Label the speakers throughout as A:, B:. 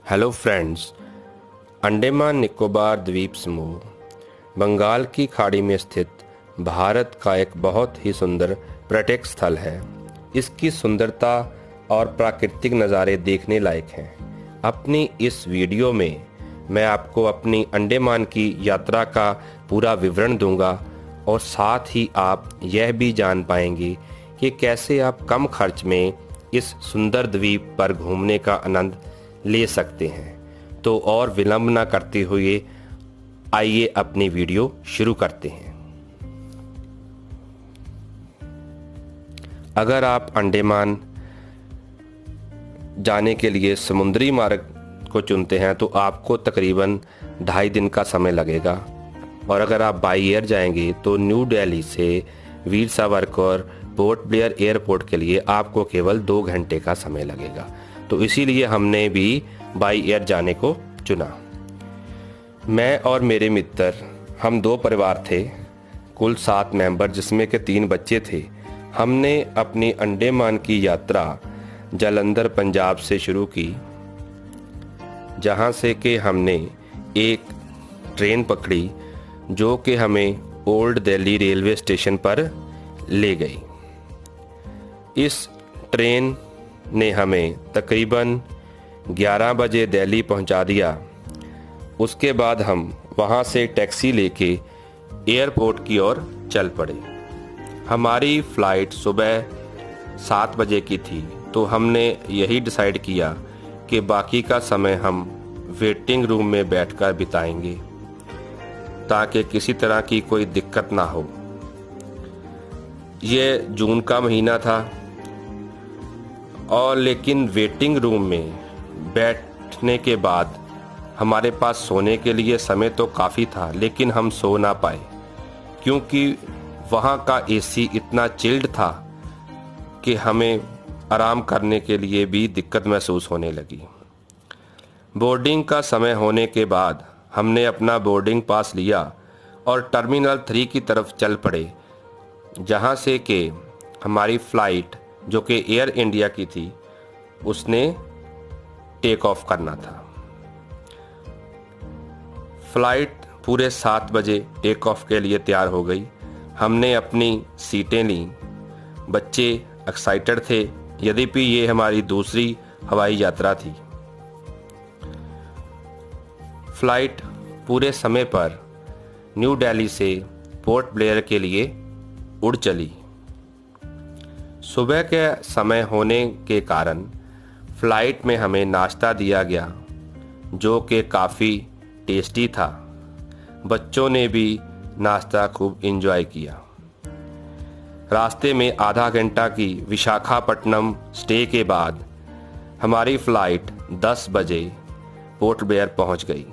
A: Hello friends. Andaman Nicobar द्वीप समूह बंगाल की खाड़ी में स्थित भारत का एक बहुत ही सुंदर पर्यटक स्थल है। इसकी सुंदरता और प्राकृतिक नज़ारे देखने लायक हैं। अपनी इस वीडियो में मैं आपको अपनी अंडमान की यात्रा का पूरा विवरण दूंगा और साथ ही आप यह भी जान पाएंगे कि कैसे आप कम खर्च में इस सुंदर द्वीप पर घूमने का आनंद ले सकते हैं। तो और विलंब न करते हुए आइए अपनी वीडियो शुरू करते हैं। अगर आप अंडमान जाने के लिए समुद्री मार्ग को चुनते हैं तो आपको तकरीबन 2.5 दिन का समय लगेगा, और अगर आप बाई एयर जाएंगे तो न्यू दिल्ली से Veer Savarkar port Blair airport के लिए आपको केवल 2 घंटे का समय लगेगा। तो इसीलिए हमने भी बाई एयर जाने को चुना। मैं और मेरे मित्र, हम 2 परिवार थे, कुल 7 मेंबर, जिसमें के 3 बच्चे थे। हमने अपनी अंडमान की यात्रा जालंधर पंजाब से शुरू की, जहां से कि हमने एक ट्रेन पकड़ी जो कि हमें ओल्ड दिल्ली रेलवे स्टेशन पर ले गई। इस ट्रेन ने हमें तकरीबन 11 बजे दिल्ली पहुंचा दिया। उसके बाद हम वहां से टैक्सी लेके एयरपोर्ट की ओर चल पड़े। हमारी फ़्लाइट सुबह 7 बजे की थी, तो हमने यही डिसाइड किया कि बाकी का समय हम वेटिंग रूम में बैठकर बिताएंगे ताकि किसी तरह की कोई दिक्कत ना हो। ये जून का महीना था, और लेकिन वेटिंग रूम में बैठने के बाद हमारे पास सोने के लिए समय तो काफ़ी था, लेकिन हम सो ना पाए क्योंकि वहाँ का एसी इतना चिल्ड था कि हमें आराम करने के लिए भी दिक्कत महसूस होने लगी। बोर्डिंग का समय होने के बाद हमने अपना बोर्डिंग पास लिया और टर्मिनल 3 की तरफ चल पड़े, जहाँ से कि हमारी फ़्लाइट जो कि एयर इंडिया की थी उसने टेक ऑफ करना था। फ़्लाइट पूरे 7 बजे टेक ऑफ के लिए तैयार हो गई। हमने अपनी सीटें ली। बच्चे एक्साइटेड थे, यद्यपि ये हमारी दूसरी हवाई यात्रा थी। फ़्लाइट पूरे समय पर न्यू दिल्ली से पोर्ट ब्लेयर के लिए उड़ चली। सुबह के समय होने के कारण फ़्लाइट में हमें नाश्ता दिया गया जो कि काफ़ी टेस्टी था। बच्चों ने भी नाश्ता खूब एंजॉय किया। रास्ते में आधा घंटा की विशाखापट्टनम स्टे के बाद हमारी फ़्लाइट 10 बजे पोर्ट ब्लेयर पहुंच गई।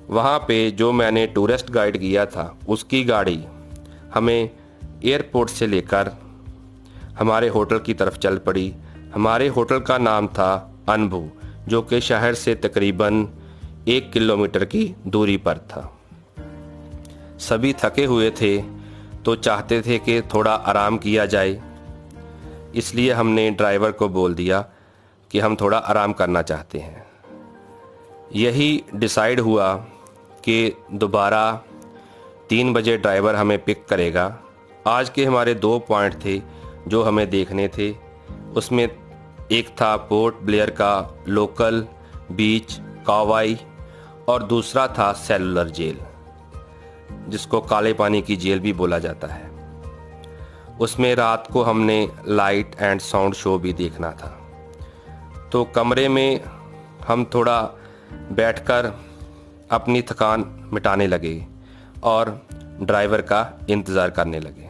A: वहां पे जो मैंने टूरिस्ट गाइड किया था उसकी गाड़ी हमें एयरपोर्ट से लेकर हमारे होटल की तरफ चल पड़ी। हमारे होटल का नाम था अनभू, जो कि शहर से तकरीबन 1 किलोमीटर की दूरी पर था। सभी थके हुए थे तो चाहते थे कि थोड़ा आराम किया जाए, इसलिए हमने ड्राइवर को बोल दिया कि हम थोड़ा आराम करना चाहते हैं। यही डिसाइड हुआ कि दोबारा 3 बजे ड्राइवर हमें पिक करेगा। आज के हमारे 2 पॉइंट थे जो हमें देखने थे। उसमें एक था पोर्ट ब्लेयर का लोकल बीच कावाई, और दूसरा था सेलुलर जेल, जिसको काले पानी की जेल भी बोला जाता है। उसमें रात को हमने लाइट एंड साउंड शो भी देखना था। तो कमरे में हम थोड़ा बैठकर अपनी थकान मिटाने लगे और ड्राइवर का इंतज़ार करने लगे।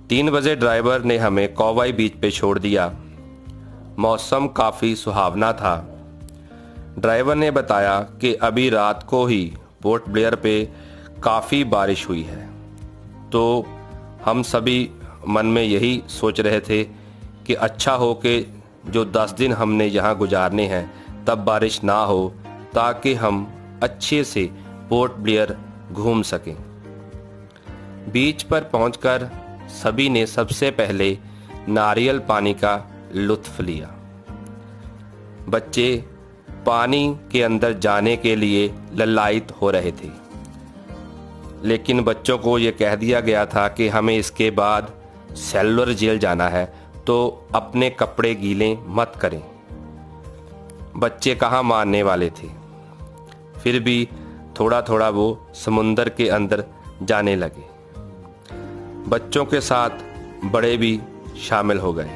A: 3 बजे ड्राइवर ने हमें कौवाई बीच पे छोड़ दिया। मौसम काफ़ी सुहावना था। ड्राइवर ने बताया कि अभी रात को ही पोर्ट ब्लेयर पे काफ़ी बारिश हुई है। तो हम सभी मन में यही सोच रहे थे कि अच्छा हो कि जो 10 दिन हमने यहाँ गुजारने हैं तब बारिश ना हो, ताकि हम अच्छे से पोर्ट ब्लेयर घूम सकें। बीच पर पहुंचकर सभी ने सबसे पहले नारियल पानी का लुत्फ़ लिया। बच्चे पानी के अंदर जाने के लिए ललायित हो रहे थे, लेकिन बच्चों को ये कह दिया गया था कि हमें इसके बाद सेलुलर जेल जाना है, तो अपने कपड़े गीले मत करें। बच्चे कहाँ मानने वाले थे। फिर भी थोड़ा थोड़ा वो समुंदर के अंदर जाने लगे। बच्चों के साथ बड़े भी शामिल हो गए।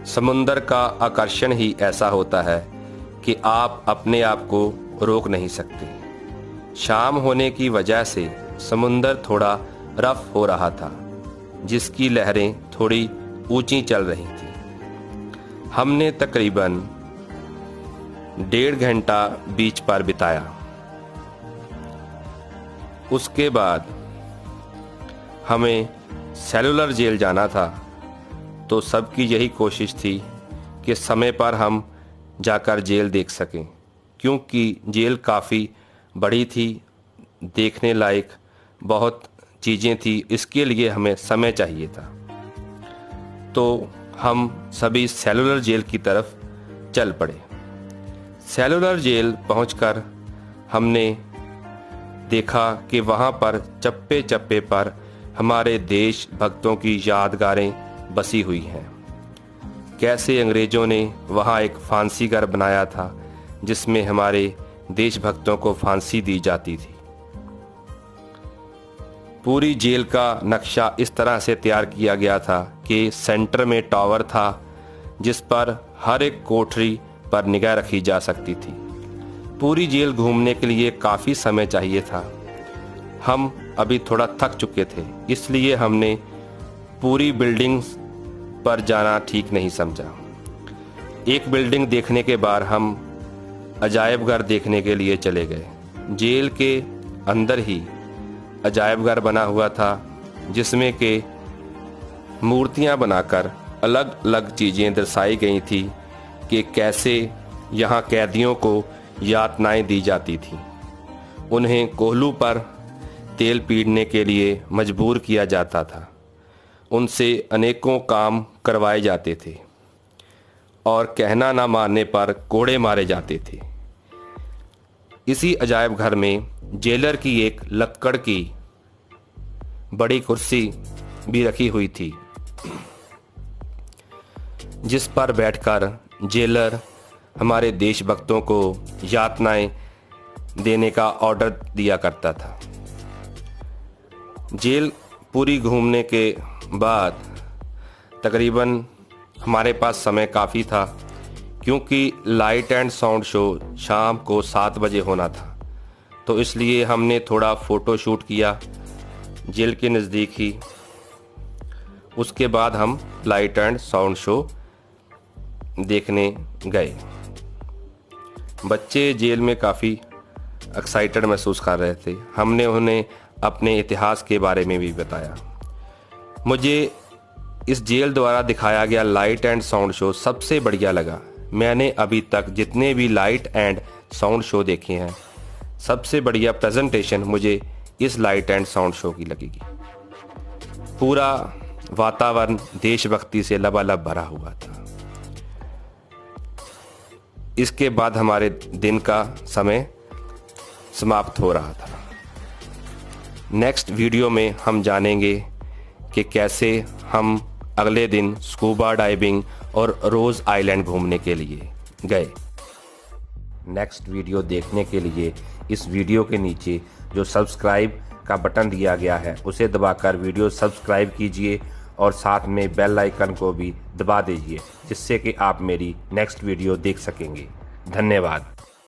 A: समुंदर का आकर्षण ही ऐसा होता है कि आप अपने आप को रोक नहीं सकते। शाम होने की वजह से समुंदर थोड़ा रफ हो रहा था, जिसकी लहरें थोड़ी ऊंची चल रही थी। हमने तकरीबन 1.5 घंटा बीच पर बिताया। उसके बाद हमें सेलुलर जेल जाना था, तो सबकी यही कोशिश थी कि समय पर हम जाकर जेल देख सकें, क्योंकि जेल काफ़ी बड़ी थी, देखने लायक बहुत चीज़ें थी। इसके लिए हमें समय चाहिए था, तो हम सभी सेलुलर जेल की तरफ चल पड़े। सेलुलर जेल पहुंचकर हमने देखा कि वहां पर चप्पे चप्पे पर हमारे देश भक्तों की यादगारें बसी हुई हैं। कैसे अंग्रेज़ों ने वहां एक फांसी घर बनाया था, जिसमें हमारे देशभक्तों को फांसी दी जाती थी। पूरी जेल का नक्शा इस तरह से तैयार किया गया था कि सेंटर में टावर था, जिस पर हर एक कोठरी पर निगाह रखी जा सकती थी। पूरी जेल घूमने के लिए काफ़ी समय चाहिए था। हम अभी थोड़ा थक चुके थे, इसलिए हमने पूरी बिल्डिंग पर जाना ठीक नहीं समझा। एक बिल्डिंग देखने के बाद हम अजायब घर देखने के लिए चले गए। जेल के अंदर ही अजायब घर बना हुआ था, जिसमें के मूर्तियां बनाकर अलग अलग चीज़ें दर्शाई गई थी कि कैसे यहाँ कैदियों को यातनाएं दी जाती थी। उन्हें कोहलू पर तेल पीड़ने के लिए मजबूर किया जाता था। उनसे अनेकों काम करवाए जाते थे और कहना ना मानने पर कोड़े मारे जाते थे। इसी अजायब घर में जेलर की एक लक्कड़ की बड़ी कुर्सी भी रखी हुई थी, जिस पर बैठकर जेलर हमारे देशभक्तों को यातनाएं देने का ऑर्डर दिया करता था। जेल पूरी घूमने के बाद तकरीबन हमारे पास समय काफ़ी था, क्योंकि लाइट एंड साउंड शो शाम को 7 बजे होना था, तो इसलिए हमने थोड़ा फ़ोटो शूट किया जेल के नज़दीक ही। उसके बाद हम लाइट एंड साउंड शो देखने गए। बच्चे जेल में काफ़ी एक्साइटेड महसूस कर रहे थे। हमने उन्हें अपने इतिहास के बारे में भी बताया। मुझे इस जेल द्वारा दिखाया गया लाइट एंड साउंड शो सबसे बढ़िया लगा। मैंने अभी तक जितने भी लाइट एंड साउंड शो देखे हैं, सबसे बढ़िया प्रेजेंटेशन मुझे इस लाइट एंड साउंड शो की लगेगी। पूरा वातावरण देशभक्ति से लबालब भरा हुआ था। इसके बाद हमारे दिन का समय समाप्त हो रहा था। नेक्स्ट वीडियो में हम जानेंगे कि कैसे हम अगले दिन स्कूबा डाइविंग और रोज़ आइलैंड घूमने के लिए गए। नेक्स्ट वीडियो देखने के लिए इस वीडियो के नीचे जो सब्सक्राइब का बटन दिया गया है, उसे दबाकर वीडियो सब्सक्राइब कीजिए और साथ में बेल आइकन को भी दबा दीजिए, जिससे कि आप मेरी नेक्स्ट वीडियो देख सकेंगे। धन्यवाद।